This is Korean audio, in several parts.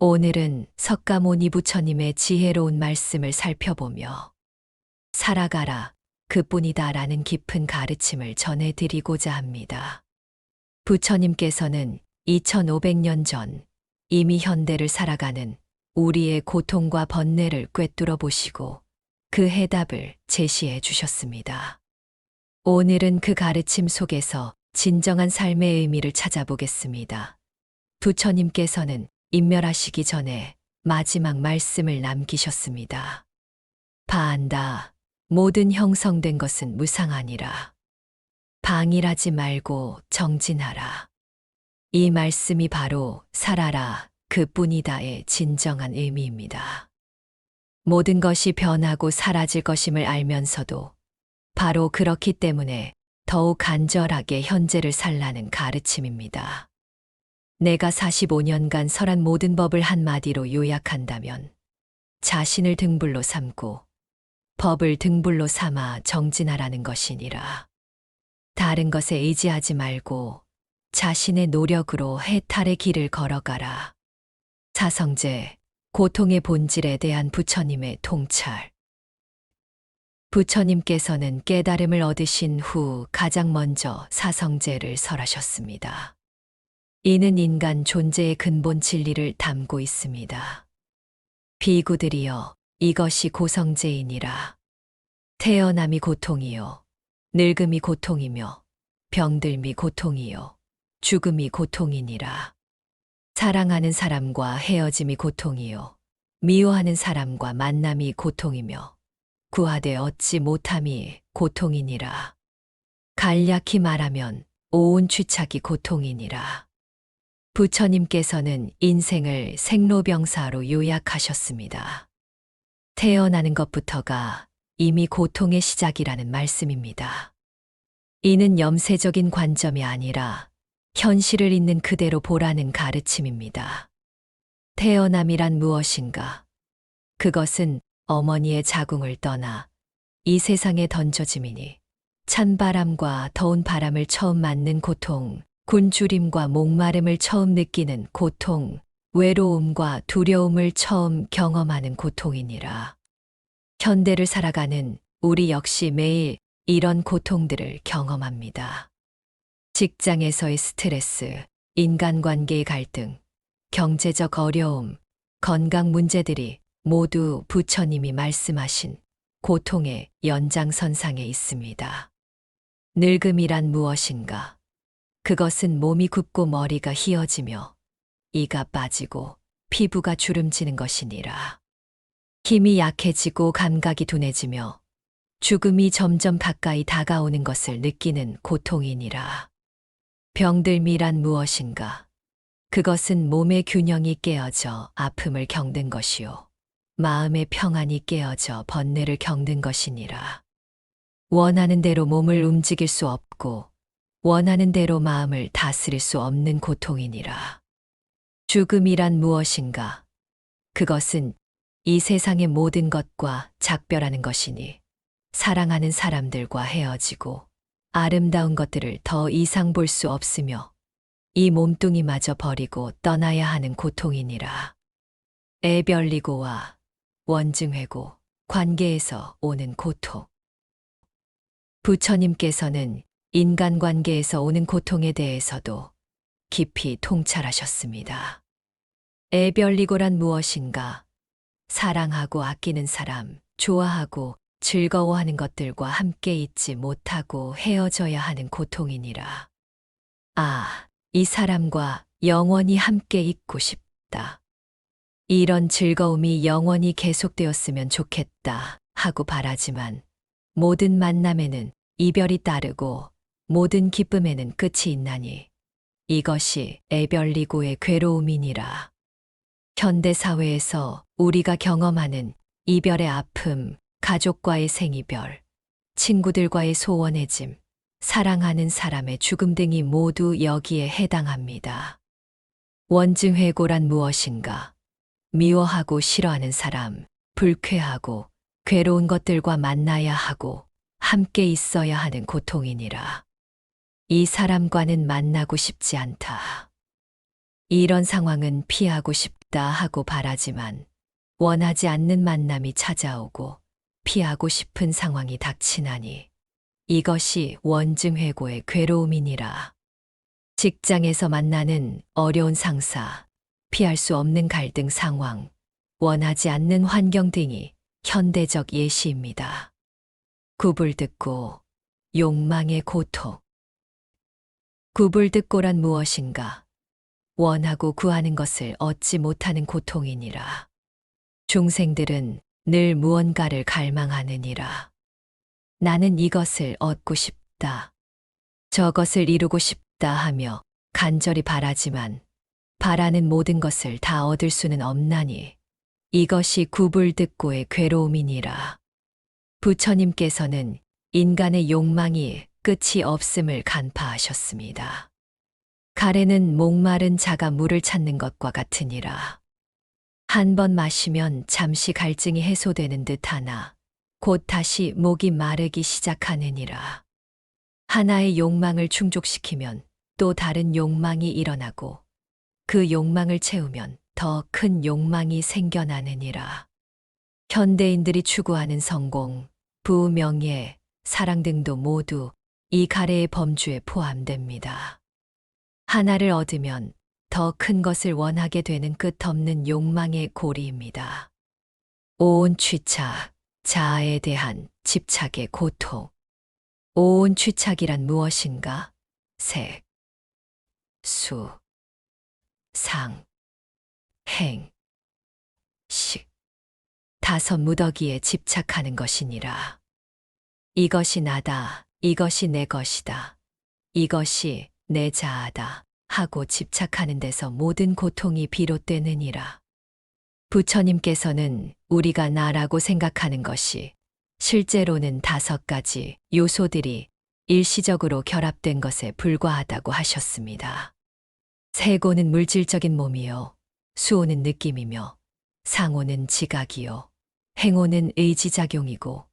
오늘은 석가모니 부처님의 지혜로운 말씀을 살펴보며 살아가라, 그뿐이다 라는 깊은 가르침을 전해드리고자 합니다. 부처님께서는 2500년 전 이미 현대를 살아가는 우리의 고통과 번뇌를 꿰뚫어 보시고 그 해답을 제시해 주셨습니다. 오늘은 그 가르침 속에서 진정한 삶의 의미를 찾아보겠습니다. 부처님께서는 인멸하시기 전에 마지막 말씀을 남기셨습니다. 바한다. 모든 형성된 것은 무상하니라. 방일하지 말고 정진하라. 이 말씀이 바로 살아라, 그뿐이다의 진정한 의미입니다. 모든 것이 변하고 사라질 것임을 알면서도 바로 그렇기 때문에 더욱 간절하게 현재를 살라는 가르침입니다. 내가 45년간 설한 모든 법을 한마디로 요약한다면 자신을 등불로 삼고 법을 등불로 삼아 정진하라는 것이니라. 다른 것에 의지하지 말고 자신의 노력으로 해탈의 길을 걸어가라. 사성제, 고통의 본질에 대한 부처님의 통찰. 부처님께서는 깨달음을 얻으신 후 가장 먼저 사성제를 설하셨습니다. 이는 인간 존재의 근본 진리를 담고 있습니다. 비구들이여, 이것이 고성제이니라. 태어남이 고통이요, 늙음이 고통이며 병들미 고통이요, 죽음이 고통이니라. 사랑하는 사람과 헤어짐이 고통이요, 미워하는 사람과 만남이 고통이며 구하되 얻지 못함이 고통이니라. 간략히 말하면 오운취착이 고통이니라. 부처님께서는 인생을 생로병사로 요약하셨습니다. 태어나는 것부터가 이미 고통의 시작이라는 말씀입니다. 이는 염세적인 관점이 아니라 현실을 있는 그대로 보라는 가르침입니다. 태어남이란 무엇인가? 그것은 어머니의 자궁을 떠나 이 세상에 던져짐이니 찬바람과 더운 바람을 처음 맞는 고통, 굶주림과 목마름을 처음 느끼는 고통, 외로움과 두려움을 처음 경험하는 고통이니라. 현대를 살아가는 우리 역시 매일 이런 고통들을 경험합니다. 직장에서의 스트레스, 인간관계의 갈등, 경제적 어려움, 건강 문제들이 모두 부처님이 말씀하신 고통의 연장선상에 있습니다. 늙음이란 무엇인가? 그것은 몸이 굽고 머리가 희어지며 이가 빠지고 피부가 주름지는 것이니라. 힘이 약해지고 감각이 둔해지며 죽음이 점점 가까이 다가오는 것을 느끼는 고통이니라. 병들미란 무엇인가? 그것은 몸의 균형이 깨어져 아픔을 겪는 것이요, 마음의 평안이 깨어져 번뇌를 겪는 것이니라. 원하는 대로 몸을 움직일 수 없고 원하는 대로 마음을 다스릴 수 없는 고통이니라. 죽음이란 무엇인가? 그것은 이 세상의 모든 것과 작별하는 것이니 사랑하는 사람들과 헤어지고 아름다운 것들을 더 이상 볼 수 없으며 이 몸뚱이마저 버리고 떠나야 하는 고통이니라. 애별리고와 원증회고, 관계에서 오는 고통. 부처님께서는 인간관계에서 오는 고통에 대해서도 깊이 통찰하셨습니다. 애별리고란 무엇인가? 사랑하고 아끼는 사람, 좋아하고 즐거워하는 것들과 함께 있지 못하고 헤어져야 하는 고통이니라. 아, 이 사람과 영원히 함께 있고 싶다. 이런 즐거움이 영원히 계속되었으면 좋겠다 하고 바라지만 모든 만남에는 이별이 따르고 모든 기쁨에는 끝이 있나니 이것이 애별리고의 괴로움이니라. 현대사회에서 우리가 경험하는 이별의 아픔, 가족과의 생이별, 친구들과의 소원해짐, 사랑하는 사람의 죽음 등이 모두 여기에 해당합니다. 원증회고란 무엇인가? 미워하고 싫어하는 사람, 불쾌하고 괴로운 것들과 만나야 하고 함께 있어야 하는 고통이니라. 이 사람과는 만나고 싶지 않다. 이런 상황은 피하고 싶다. 싶다 하고 바라지만 원하지 않는 만남이 찾아오고 피하고 싶은 상황이 닥치나니 이것이 원증회고의 괴로움이니라. 직장에서 만나는 어려운 상사, 피할 수 없는 갈등 상황, 원하지 않는 환경 등이 현대적 예시입니다. 구불듣고 욕망의 고통. 구불듣고란 무엇인가? 원하고 구하는 것을 얻지 못하는 고통이니라. 중생들은 늘 무언가를 갈망하느니라. 나는 이것을 얻고 싶다. 저것을 이루고 싶다 하며 간절히 바라지만 바라는 모든 것을 다 얻을 수는 없나니 이것이 구불듣고의 괴로움이니라. 부처님께서는 인간의 욕망이 끝이 없음을 간파하셨습니다. 가래는 목마른 자가 물을 찾는 것과 같으니라. 한 번 마시면 잠시 갈증이 해소되는 듯하나 곧 다시 목이 마르기 시작하느니라. 하나의 욕망을 충족시키면 또 다른 욕망이 일어나고 그 욕망을 채우면 더 큰 욕망이 생겨나느니라. 현대인들이 추구하는 성공, 부, 명예, 사랑 등도 모두 이 가래의 범주에 포함됩니다. 하나를 얻으면 더 큰 것을 원하게 되는 끝없는 욕망의 고리입니다. 오온 취착, 자아에 대한 집착의 고통. 오온 취착이란 무엇인가? 색, 수, 상, 행, 식. 5 무더기에 집착하는 것이니라. 이것이 나다, 이것이 내 것이다, 이것이 내 자아다 하고 집착하는 데서 모든 고통이 비롯되느니라. 부처님께서는 우리가 나라고 생각하는 것이 실제로는 5가지 요소들이 일시적으로 결합된 것에 불과하다고 하셨습니다. 세고는 물질적인 몸이요, 수오는 느낌이며, 상오는 지각이요, 행오는 의지작용이고,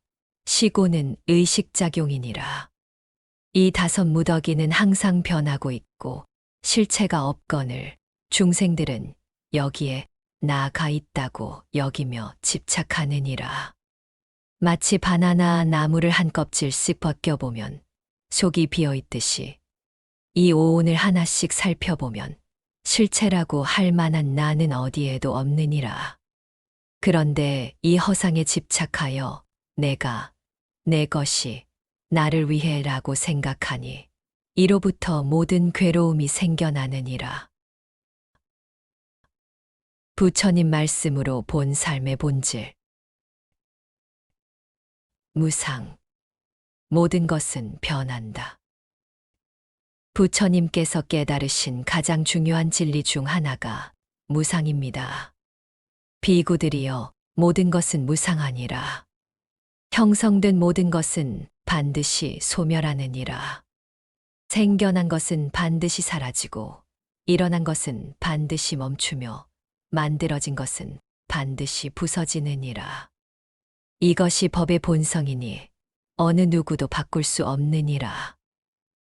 시고는 의식작용이니라. 이 5 무더기는 항상 변하고 있고 실체가 없거늘 중생들은 여기에 나가 있다고 여기며 집착하느니라. 마치 바나나 나무를 한 껍질씩 벗겨보면 속이 비어있듯이 이 오온을 하나씩 살펴보면 실체라고 할 만한 나는 어디에도 없느니라. 그런데 이 허상에 집착하여 내가, 내 것이 나를 위해라고 생각하니 이로부터 모든 괴로움이 생겨나느니라. 부처님 말씀으로 본 삶의 본질. 무상. 모든 것은 변한다. 부처님께서 깨달으신 가장 중요한 진리 중 하나가 무상입니다. 비구들이여, 모든 것은 무상하니라. 형성된 모든 것은 반드시 소멸하느니라. 생겨난 것은 반드시 사라지고 일어난 것은 반드시 멈추며 만들어진 것은 반드시 부서지느니라. 이것이 법의 본성이니 어느 누구도 바꿀 수 없느니라.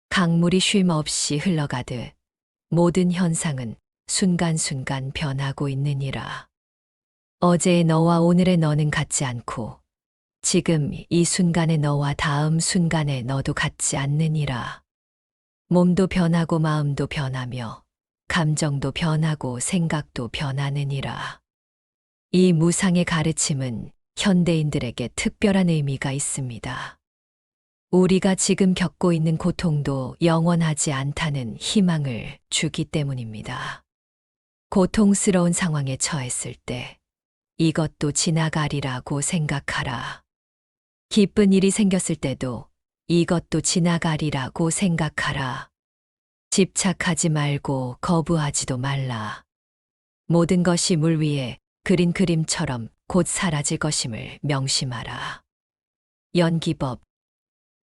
강물이 쉼 없이 흘러가듯 모든 현상은 순간순간 변하고 있느니라. 어제의 너와 오늘의 너는 같지 않고 지금 이 순간의 너와 다음 순간의 너도 같지 않느니라. 몸도 변하고 마음도 변하며 감정도 변하고 생각도 변하느니라. 이 무상의 가르침은 현대인들에게 특별한 의미가 있습니다. 우리가 지금 겪고 있는 고통도 영원하지 않다는 희망을 주기 때문입니다. 고통스러운 상황에 처했을 때 이것도 지나가리라고 생각하라. 기쁜 일이 생겼을 때도 이것도 지나가리라고 생각하라. 집착하지 말고 거부하지도 말라. 모든 것이 물 위에 그린 그림처럼 곧 사라질 것임을 명심하라. 연기법.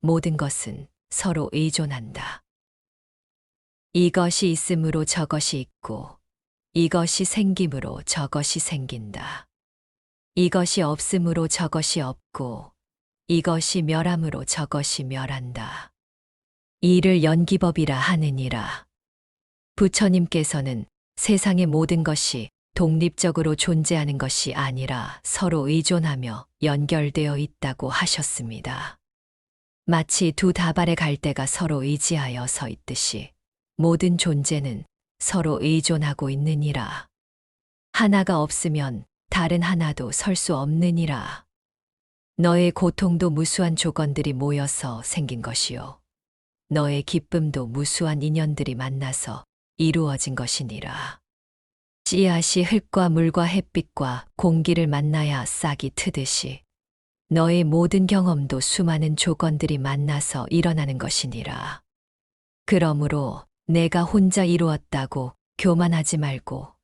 모든 것은 서로 의존한다. 이것이 있으므로 저것이 있고 이것이 생김으로 저것이 생긴다. 이것이 없으므로 저것이 없고 이것이 멸함으로 저것이 멸한다. 이를 연기법이라 하느니라. 부처님께서는 세상의 모든 것이 독립적으로 존재하는 것이 아니라 서로 의존하며 연결되어 있다고 하셨습니다. 마치 두 다발의 갈대가 서로 의지하여 서 있듯이 모든 존재는 서로 의존하고 있느니라. 하나가 없으면 다른 하나도 설 수 없느니라. 너의 고통도 무수한 조건들이 모여서 생긴 것이요. 너의 기쁨도 무수한 인연들이 만나서 이루어진 것이니라. 씨앗이 흙과 물과 햇빛과 공기를 만나야 싹이 트듯이 너의 모든 경험도 수많은 조건들이 만나서 일어나는 것이니라. 그러므로 내가 혼자 이루었다고 교만하지 말고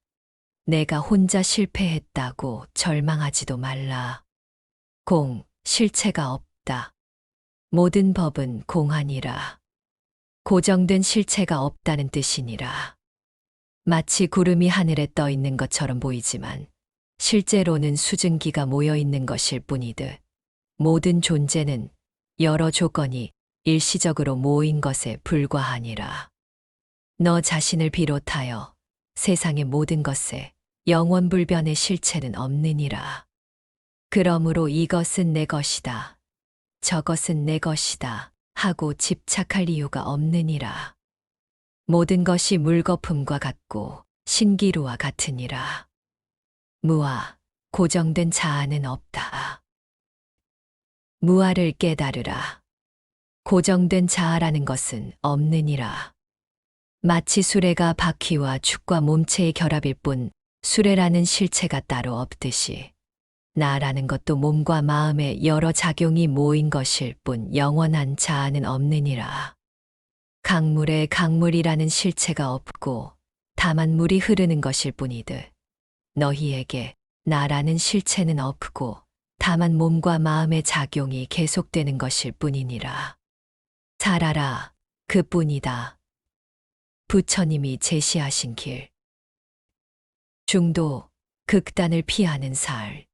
내가 혼자 실패했다고 절망하지도 말라. 실체가 없다. 모든 법은 공하니라. 고정된 실체가 없다는 뜻이니라. 마치 구름이 하늘에 떠 있는 것처럼 보이지만 실제로는 수증기가 모여 있는 것일 뿐이듯 모든 존재는 여러 조건이 일시적으로 모인 것에 불과하니라. 너 자신을 비롯하여 세상의 모든 것에 영원불변의 실체는 없느니라. 그러므로 이것은 내 것이다. 저것은 내 것이다. 하고 집착할 이유가 없느니라. 모든 것이 물거품과 같고 신기루와 같으니라. 무아, 고정된 자아는 없다. 무아를 깨달으라. 고정된 자아라는 것은 없느니라. 마치 수레가 바퀴와 축과 몸체의 결합일 뿐 수레라는 실체가 따로 없듯이 나라는 것도 몸과 마음의 여러 작용이 모인 것일 뿐 영원한 자아는 없느니라. 강물에 강물이라는 실체가 없고 다만 물이 흐르는 것일 뿐이듯 너희에게 나라는 실체는 없고 다만 몸과 마음의 작용이 계속되는 것일 뿐이니라. 잘 알아, 그뿐이다. 부처님이 제시하신 길. 중도, 극단을 피하는 살.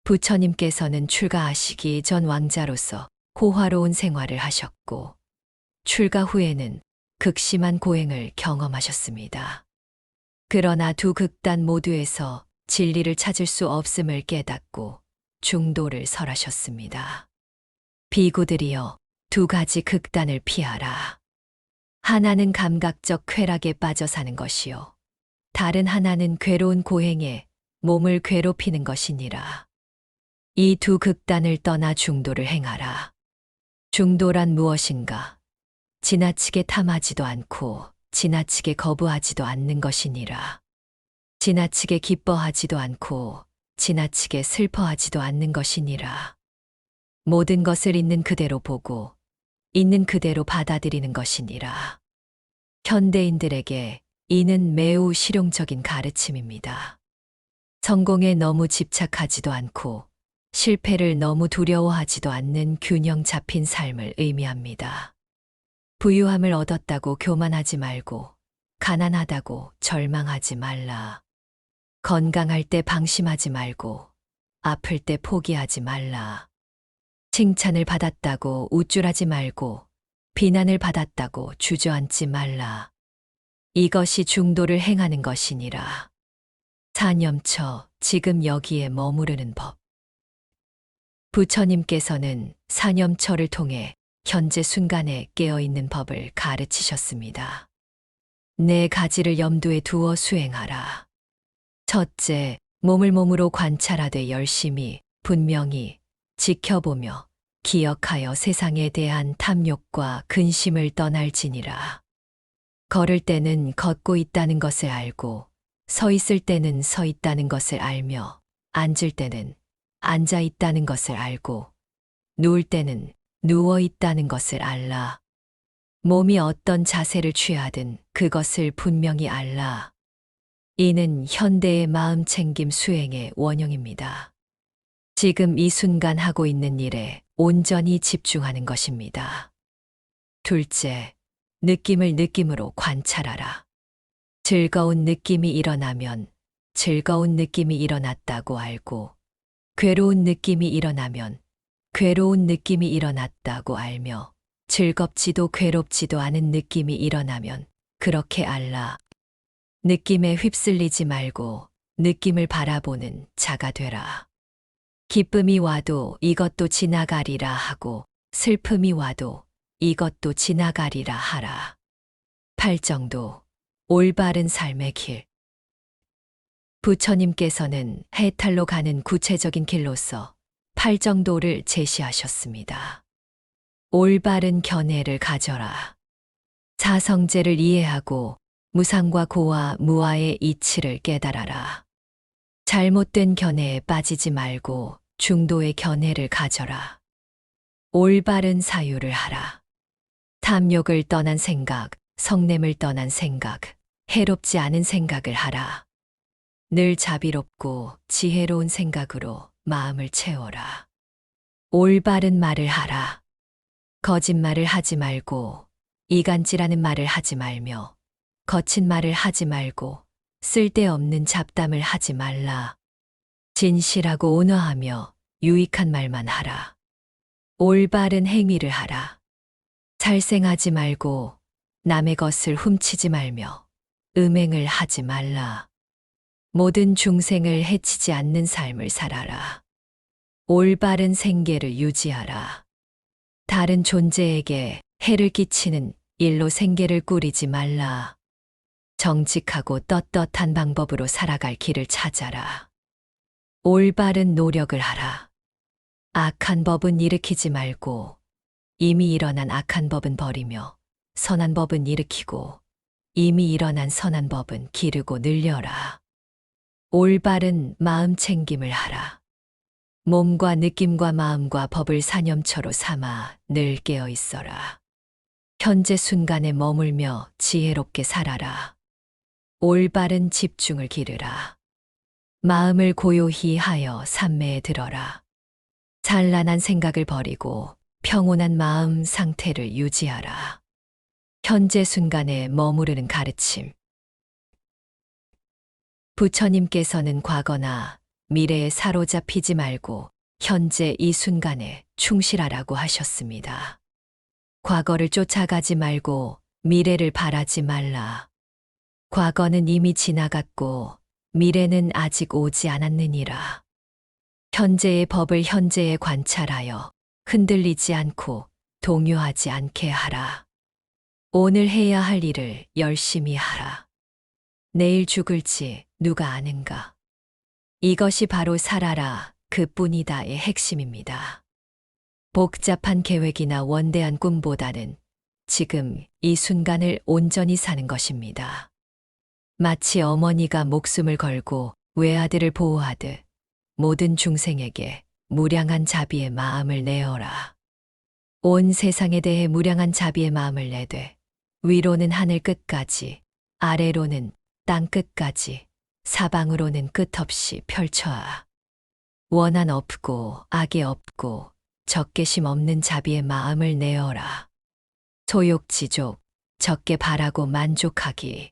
부처님께서는 출가하시기 전 왕자로서 호화로운 생활을 하셨고 출가 후에는 극심한 고행을 경험하셨습니다. 그러나 두 극단 모두에서 진리를 찾을 수 없음을 깨닫고 중도를 설하셨습니다. 비구들이여, 두 가지 극단을 피하라. 하나는 감각적 쾌락에 빠져 사는 것이요. 다른 하나는 괴로운 고행에 몸을 괴롭히는 것이니라. 이 두 극단을 떠나 중도를 행하라. 중도란 무엇인가? 지나치게 탐하지도 않고 지나치게 거부하지도 않는 것이니라. 지나치게 기뻐하지도 않고 지나치게 슬퍼하지도 않는 것이니라. 모든 것을 있는 그대로 보고 있는 그대로 받아들이는 것이니라. 현대인들에게 이는 매우 실용적인 가르침입니다. 성공에 너무 집착하지도 않고 실패를 너무 두려워하지도 않는 균형 잡힌 삶을 의미합니다. 부유함을 얻었다고 교만하지 말고 가난하다고 절망하지 말라. 건강할 때 방심하지 말고 아플 때 포기하지 말라. 칭찬을 받았다고 우쭐하지 말고 비난을 받았다고 주저앉지 말라. 이것이 중도를 행하는 것이니라. 사념처 지금 여기에 머무르는 법. 부처님께서는 사념처를 통해 현재 순간에 깨어있는 법을 가르치셨습니다. 네 가지를 염두에 두어 수행하라. 첫째, 몸을 몸으로 관찰하되 열심히, 분명히 지켜보며 기억하여 세상에 대한 탐욕과 근심을 떠날지니라. 걸을 때는 걷고 있다는 것을 알고 서 있을 때는 서 있다는 것을 알며 앉을 때는 앉아 있다는 것을 알고 누울 때는 누워 있다는 것을 알라. 몸이 어떤 자세를 취하든 그것을 분명히 알라. 이는 현대의 마음챙김 수행의 원형입니다. 지금 이 순간 하고 있는 일에 온전히 집중하는 것입니다. 둘째, 느낌을 느낌으로 관찰하라. 즐거운 느낌이 일어나면 즐거운 느낌이 일어났다고 알고 괴로운 느낌이 일어나면 괴로운 느낌이 일어났다고 알며 즐겁지도 괴롭지도 않은 느낌이 일어나면 그렇게 알라. 느낌에 휩쓸리지 말고 느낌을 바라보는 자가 되라. 기쁨이 와도 이것도 지나가리라 하고 슬픔이 와도 이것도 지나가리라 하라. 팔정도 올바른 삶의 길. 부처님께서는 해탈로 가는 구체적인 길로서 팔정도를 제시하셨습니다. 올바른 견해를 가져라. 사성제를 이해하고 무상과 고와 무아의 이치를 깨달아라. 잘못된 견해에 빠지지 말고 중도의 견해를 가져라. 올바른 사유를 하라. 탐욕을 떠난 생각, 성냄을 떠난 생각, 해롭지 않은 생각을 하라. 늘 자비롭고 지혜로운 생각으로 마음을 채워라. 올바른 말을 하라. 거짓말을 하지 말고 이간질하는 말을 하지 말며 거친 말을 하지 말고 쓸데없는 잡담을 하지 말라. 진실하고 온화하며 유익한 말만 하라. 올바른 행위를 하라. 살생하지 말고 남의 것을 훔치지 말며 음행을 하지 말라. 모든 중생을 해치지 않는 삶을 살아라. 올바른 생계를 유지하라. 다른 존재에게 해를 끼치는 일로 생계를 꾸리지 말라. 정직하고 떳떳한 방법으로 살아갈 길을 찾아라. 올바른 노력을 하라. 악한 법은 일으키지 말고 이미 일어난 악한 법은 버리며 선한 법은 일으키고 이미 일어난 선한 법은 기르고 늘려라. 올바른 마음 챙김을 하라. 몸과 느낌과 마음과 법을 사념처로 삼아 늘 깨어 있어라. 현재 순간에 머물며 지혜롭게 살아라. 올바른 집중을 기르라. 마음을 고요히 하여 삼매에 들어라. 찬란한 생각을 버리고 평온한 마음 상태를 유지하라. 현재 순간에 머무르는 가르침. 부처님께서는 과거나 미래에 사로잡히지 말고 현재 이 순간에 충실하라고 하셨습니다. 과거를 쫓아가지 말고 미래를 바라지 말라. 과거는 이미 지나갔고 미래는 아직 오지 않았느니라. 현재의 법을 현재에 관찰하여 흔들리지 않고 동요하지 않게 하라. 오늘 해야 할 일을 열심히 하라. 내일 죽을지 누가 아는가. 이것이 바로 살아라 그뿐이다의 핵심입니다. 복잡한 계획이나 원대한 꿈보다는 지금 이 순간을 온전히 사는 것입니다. 마치 어머니가 목숨을 걸고 외아들을 보호하듯 모든 중생에게 무량한 자비의 마음을 내어라. 온 세상에 대해 무량한 자비의 마음을 내되 위로는 하늘 끝까지, 아래로는 땅 끝까지, 사방으로는 끝없이 펼쳐아. 원한 없고 악이 없고 적개심 없는 자비의 마음을 내어라. 소욕지족, 적게 바라고 만족하기.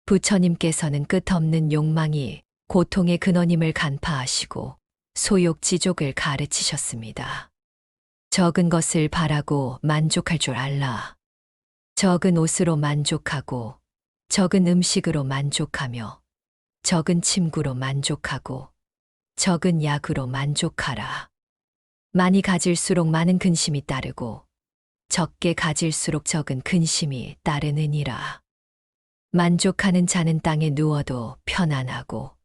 부처님께서는 끝없는 욕망이 고통의 근원임을 간파하시고 소욕지족을 가르치셨습니다. 적은 것을 바라고 만족할 줄 알라. 적은 옷으로 만족하고 적은 음식으로 만족하며 적은 침구로 만족하고 적은 약으로 만족하라. 많이 가질수록 많은 근심이 따르고 적게 가질수록 적은 근심이 따르느니라. 만족하는 자는 땅에 누워도 편안하고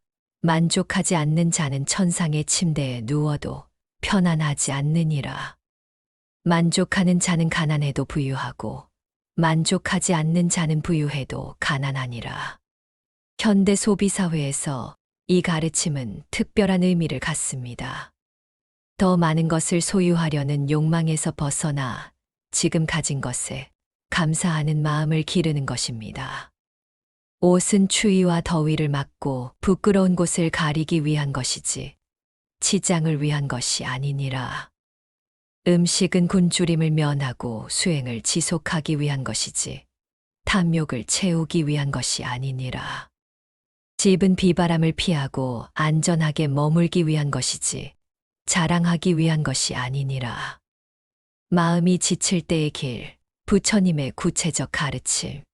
만족하지 않는 자는 천상의 침대에 누워도 편안하지 않느니라. 만족하는 자는 가난해도 부유하고 만족하지 않는 자는 부유해도 가난하니라. 현대 소비사회에서 이 가르침은 특별한 의미를 갖습니다. 더 많은 것을 소유하려는 욕망에서 벗어나 지금 가진 것에 감사하는 마음을 기르는 것입니다. 옷은 추위와 더위를 막고 부끄러운 곳을 가리기 위한 것이지 치장을 위한 것이 아니니라. 음식은 굶주림을 면하고 수행을 지속하기 위한 것이지 탐욕을 채우기 위한 것이 아니니라. 집은 비바람을 피하고 안전하게 머물기 위한 것이지 자랑하기 위한 것이 아니니라. 마음이 지칠 때의 길, 부처님의 구체적 가르침.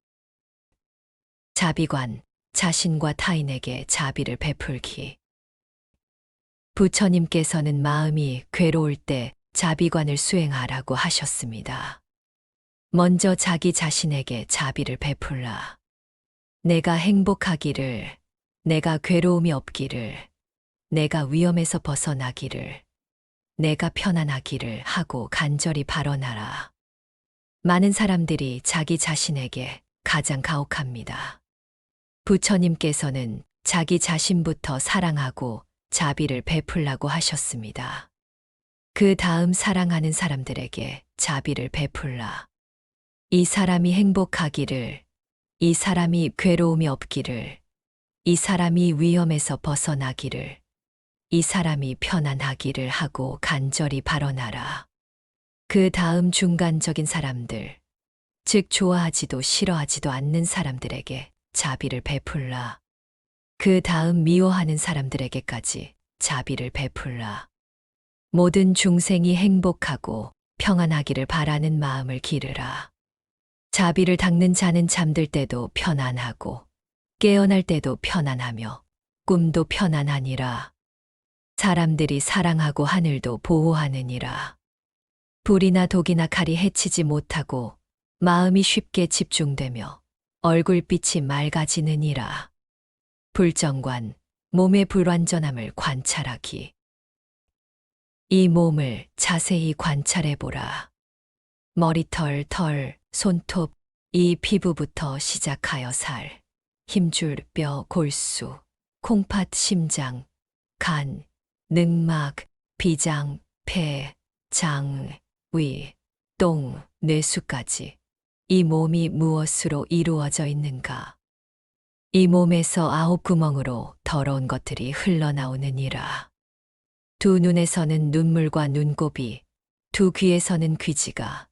자비관, 자신과 타인에게 자비를 베풀기. 부처님께서는 마음이 괴로울 때 자비관을 수행하라고 하셨습니다. 먼저 자기 자신에게 자비를 베풀라. 내가 행복하기를, 내가 괴로움이 없기를, 내가 위험에서 벗어나기를, 내가 편안하기를 하고 간절히 발언하라. 많은 사람들이 자기 자신에게 가장 가혹합니다. 부처님께서는 자기 자신부터 사랑하고 자비를 베풀라고 하셨습니다. 그 다음 사랑하는 사람들에게 자비를 베풀라. 이 사람이 행복하기를, 이 사람이 괴로움이 없기를, 이 사람이 위험에서 벗어나기를, 이 사람이 편안하기를 하고 간절히 발언하라. 그 다음 중간적인 사람들, 즉 좋아하지도 싫어하지도 않는 사람들에게 자비를 베풀라. 그 다음 미워하는 사람들에게까지 자비를 베풀라. 모든 중생이 행복하고 평안하기를 바라는 마음을 기르라. 자비를 닦는 자는 잠들 때도 편안하고 깨어날 때도 편안하며 꿈도 편안하니라. 사람들이 사랑하고 하늘도 보호하느니라. 불이나 독이나 칼이 해치지 못하고 마음이 쉽게 집중되며 얼굴빛이 맑아지느니라. 불정관, 몸의 불완전함을 관찰하기. 이 몸을 자세히 관찰해보라. 머리털, 털, 손톱, 이 피부부터 시작하여 살, 힘줄, 뼈, 골수, 콩팥, 심장, 간, 늑막, 비장, 폐, 장, 위, 똥, 뇌수까지 이 몸이 무엇으로 이루어져 있는가? 이 몸에서 9구멍으로 더러운 것들이 흘러나오느니라. 두 눈에서는 눈물과 눈곱이, 두 귀에서는 귀지가,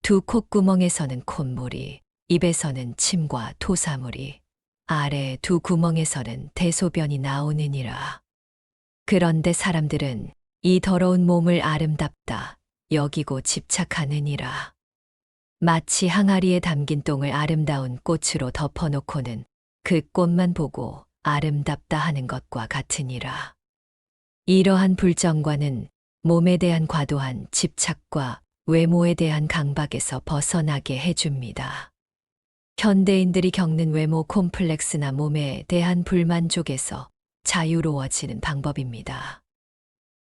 두 콧구멍에서는 콧물이, 입에서는 침과 토사물이, 아래 두 구멍에서는 대소변이 나오느니라. 그런데 사람들은 이 더러운 몸을 아름답다 여기고 집착하느니라. 마치 항아리에 담긴 똥을 아름다운 꽃으로 덮어놓고는 그 꽃만 보고 아름답다 하는 것과 같으니라. 이러한 불정과는 몸에 대한 과도한 집착과 외모에 대한 강박에서 벗어나게 해줍니다. 현대인들이 겪는 외모 콤플렉스나 몸에 대한 불만족에서 자유로워지는 방법입니다.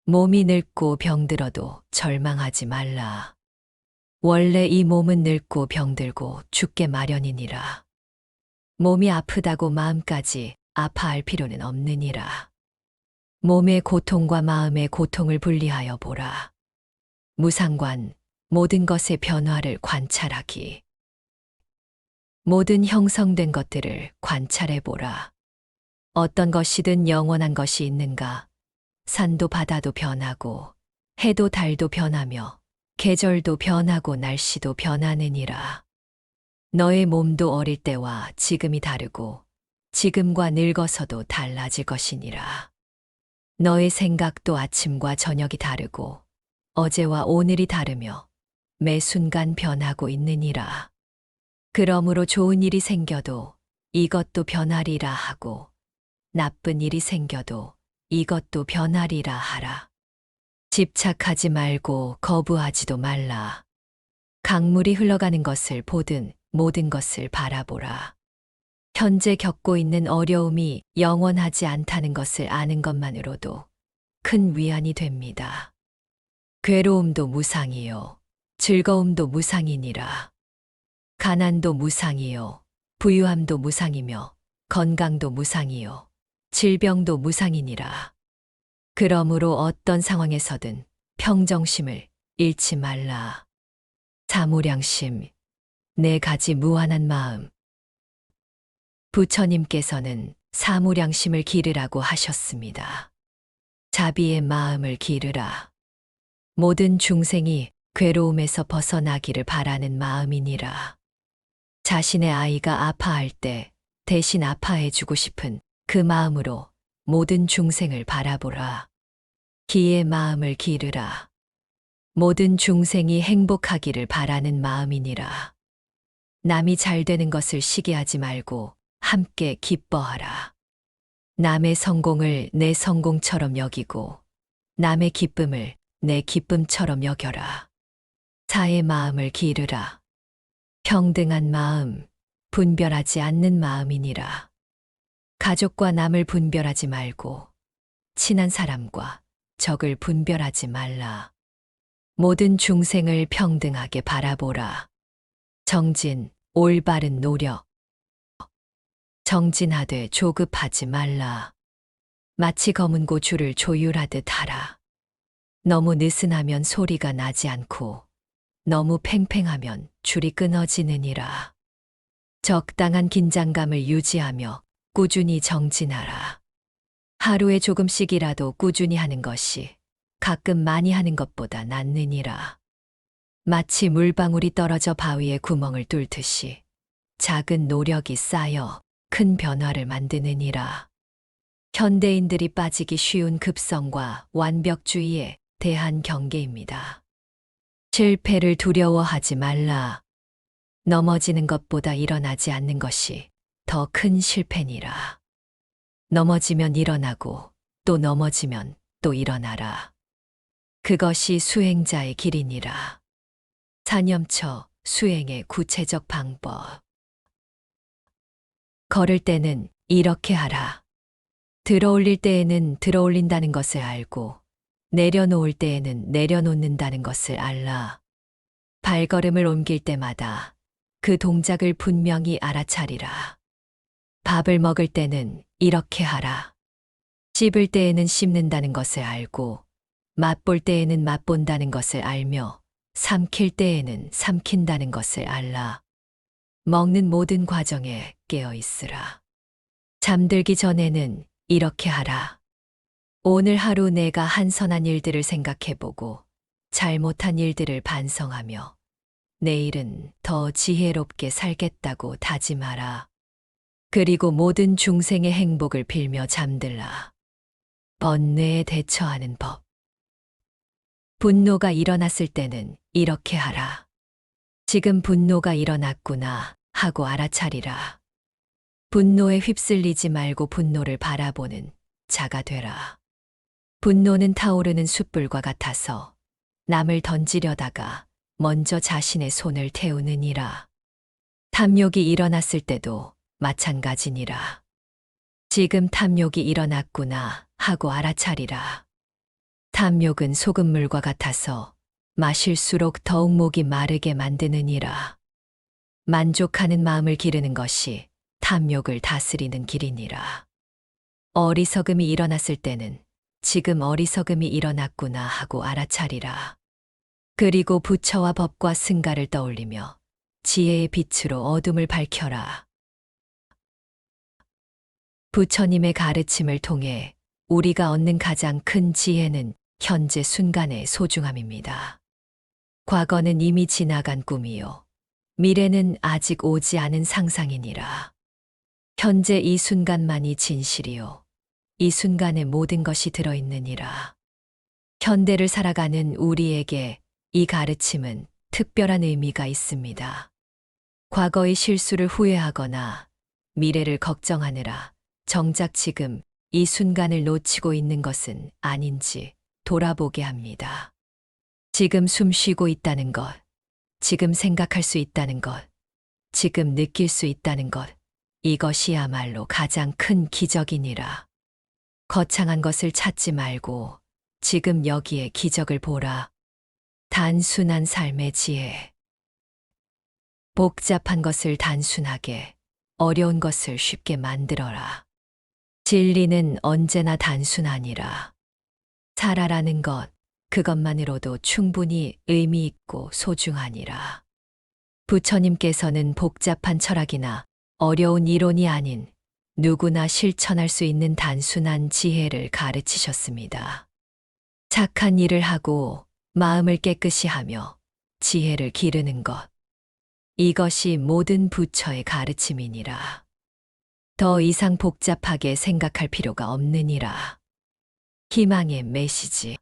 몸이 늙고 병들어도 절망하지 말라. 원래 이 몸은 늙고 병들고 죽게 마련이니라. 몸이 아프다고 마음까지 아파할 필요는 없느니라. 몸의 고통과 마음의 고통을 분리하여 보라. 무상관, 모든 것의 변화를 관찰하기. 모든 형성된 것들을 관찰해 보라. 어떤 것이든 영원한 것이 있는가? 산도 바다도 변하고, 해도 달도 변하며, 계절도 변하고 날씨도 변하느니라. 너의 몸도 어릴 때와 지금이 다르고, 지금과 늙어서도 달라질 것이니라. 너의 생각도 아침과 저녁이 다르고, 어제와 오늘이 다르며, 매 순간 변하고 있느니라. 그러므로 좋은 일이 생겨도 이것도 변하리라 하고, 나쁜 일이 생겨도 이것도 변하리라 하라. 집착하지 말고 거부하지도 말라. 강물이 흘러가는 것을 보든 모든 것을 바라보라. 현재 겪고 있는 어려움이 영원하지 않다는 것을 아는 것만으로도 큰 위안이 됩니다. 괴로움도 무상이요. 즐거움도 무상이니라. 가난도 무상이요. 부유함도 무상이며 건강도 무상이요. 질병도 무상이니라. 그러므로 어떤 상황에서든 평정심을 잃지 말라. 사무량심, 네 가지 무한한 마음. 부처님께서는 사무량심을 기르라고 하셨습니다. 자비의 마음을 기르라. 모든 중생이 괴로움에서 벗어나기를 바라는 마음이니라. 자신의 아이가 아파할 때 대신 아파해주고 싶은 그 마음으로 모든 중생을 바라보라. 기의 마음을 기르라. 모든 중생이 행복하기를 바라는 마음이니라. 남이 잘 되는 것을 시기하지 말고 함께 기뻐하라. 남의 성공을 내 성공처럼 여기고 남의 기쁨을 내 기쁨처럼 여겨라. 사의 마음을 기르라. 평등한 마음, 분별하지 않는 마음이니라. 가족과 남을 분별하지 말고 친한 사람과 적을 분별하지 말라. 모든 중생을 평등하게 바라보라. 정진, 올바른 노력. 정진하되 조급하지 말라. 마치 검은 고추를 조율하듯 하라. 너무 느슨하면 소리가 나지 않고 너무 팽팽하면 줄이 끊어지느니라. 적당한 긴장감을 유지하며 꾸준히 정진하라. 하루에 조금씩이라도 꾸준히 하는 것이 가끔 많이 하는 것보다 낫느니라. 마치 물방울이 떨어져 바위에 구멍을 뚫듯이 작은 노력이 쌓여 큰 변화를 만드느니라. 현대인들이 빠지기 쉬운 급성과 완벽주의에 대한 경계입니다. 실패를 두려워하지 말라. 넘어지는 것보다 일어나지 않는 것이 더 큰 실패니라. 넘어지면 일어나고 또 넘어지면 또 일어나라. 그것이 수행자의 길이니라. 사념처 수행의 구체적 방법. 걸을 때는 이렇게 하라. 들어올릴 때에는 들어올린다는 것을 알고 내려놓을 때에는 내려놓는다는 것을 알라. 발걸음을 옮길 때마다 그 동작을 분명히 알아차리라. 밥을 먹을 때는 이렇게 하라. 씹을 때에는 씹는다는 것을 알고 맛볼 때에는 맛본다는 것을 알며 삼킬 때에는 삼킨다는 것을 알라. 먹는 모든 과정에 깨어 있으라. 잠들기 전에는 이렇게 하라. 오늘 하루 내가 한 선한 일들을 생각해보고 잘못한 일들을 반성하며 내일은 더 지혜롭게 살겠다고 다짐하라. 그리고 모든 중생의 행복을 빌며 잠들라. 번뇌에 대처하는 법. 분노가 일어났을 때는 이렇게 하라. 지금 분노가 일어났구나 하고 알아차리라. 분노에 휩쓸리지 말고 분노를 바라보는 자가 되라. 분노는 타오르는 숯불과 같아서 남을 던지려다가 먼저 자신의 손을 태우느니라. 탐욕이 일어났을 때도 마찬가지니라. 지금 탐욕이 일어났구나 하고 알아차리라. 탐욕은 소금물과 같아서 마실수록 더욱 목이 마르게 만드느니라. 만족하는 마음을 기르는 것이 탐욕을 다스리는 길이니라. 어리석음이 일어났을 때는 지금 어리석음이 일어났구나 하고 알아차리라. 그리고 부처와 법과 승가를 떠올리며 지혜의 빛으로 어둠을 밝혀라. 부처님의 가르침을 통해 우리가 얻는 가장 큰 지혜는 현재 순간의 소중함입니다. 과거는 이미 지나간 꿈이요. 미래는 아직 오지 않은 상상이니라. 현재 이 순간만이 진실이요. 이 순간에 모든 것이 들어있느니라. 현대를 살아가는 우리에게 이 가르침은 특별한 의미가 있습니다. 과거의 실수를 후회하거나 미래를 걱정하느라 정작 지금 이 순간을 놓치고 있는 것은 아닌지 돌아보게 합니다. 지금 숨 쉬고 있다는 것, 지금 생각할 수 있다는 것, 지금 느낄 수 있다는 것, 이것이야말로 가장 큰 기적이니라. 거창한 것을 찾지 말고 지금 여기에 기적을 보라. 단순한 삶의 지혜. 복잡한 것을 단순하게, 어려운 것을 쉽게 만들어라. 진리는 언제나 단순하니라. 살아라는 것, 그것만으로도 충분히 의미 있고 소중하니라. 부처님께서는 복잡한 철학이나 어려운 이론이 아닌 누구나 실천할 수 있는 단순한 지혜를 가르치셨습니다. 착한 일을 하고 마음을 깨끗이 하며 지혜를 기르는 것. 이것이 모든 부처의 가르침이니라. 더 이상 복잡하게 생각할 필요가 없느니라. 희망의 메시지.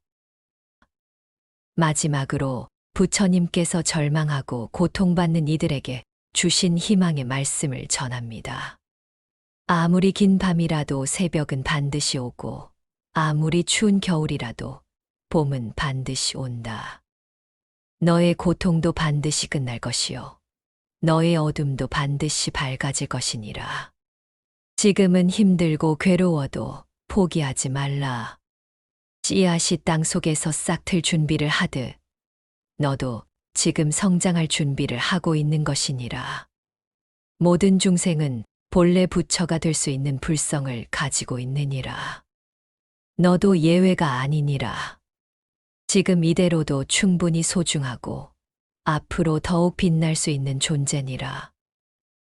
마지막으로 부처님께서 절망하고 고통받는 이들에게 주신 희망의 말씀을 전합니다. 아무리 긴 밤이라도 새벽은 반드시 오고, 아무리 추운 겨울이라도 봄은 반드시 온다. 너의 고통도 반드시 끝날 것이요. 너의 어둠도 반드시 밝아질 것이니라. 지금은 힘들고 괴로워도 포기하지 말라. 씨앗이 땅 속에서 싹틀 준비를 하듯 너도 지금 성장할 준비를 하고 있는 것이니라. 모든 중생은 본래 부처가 될 수 있는 불성을 가지고 있느니라. 너도 예외가 아니니라. 지금 이대로도 충분히 소중하고 앞으로 더욱 빛날 수 있는 존재니라.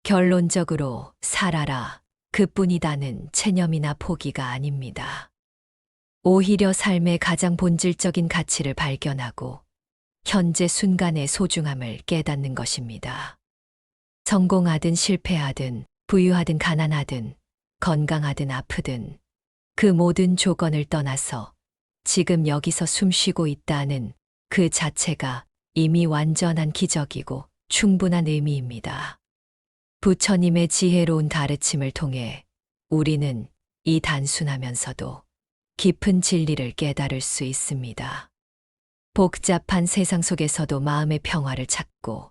결론적으로 살아라. 그뿐이다는 체념이나 포기가 아닙니다. 오히려 삶의 가장 본질적인 가치를 발견하고 현재 순간의 소중함을 깨닫는 것입니다. 성공하든 실패하든 부유하든 가난하든 건강하든 아프든 그 모든 조건을 떠나서 지금 여기서 숨쉬고 있다는 그 자체가 이미 완전한 기적이고 충분한 의미입니다. 부처님의 지혜로운 가르침을 통해 우리는 이 단순하면서도 깊은 진리를 깨달을 수 있습니다. 복잡한 세상 속에서도 마음의 평화를 찾고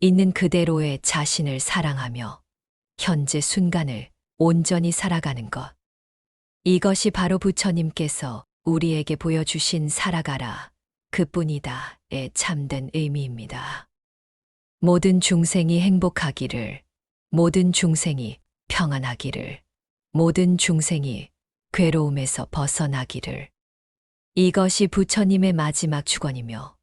있는 그대로의 자신을 사랑하며 현재 순간을 온전히 살아가는 것. 이것이 바로 부처님께서 우리에게 보여주신 살아가라, 그뿐이다의 참된 의미입니다. 모든 중생이 행복하기를, 모든 중생이 평안하기를, 모든 중생이 괴로움에서 벗어나기를. 이것이 부처님의 마지막 축원이며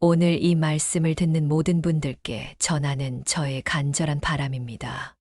오늘 이 말씀을 듣는 모든 분들께 전하는 저의 간절한 바람입니다.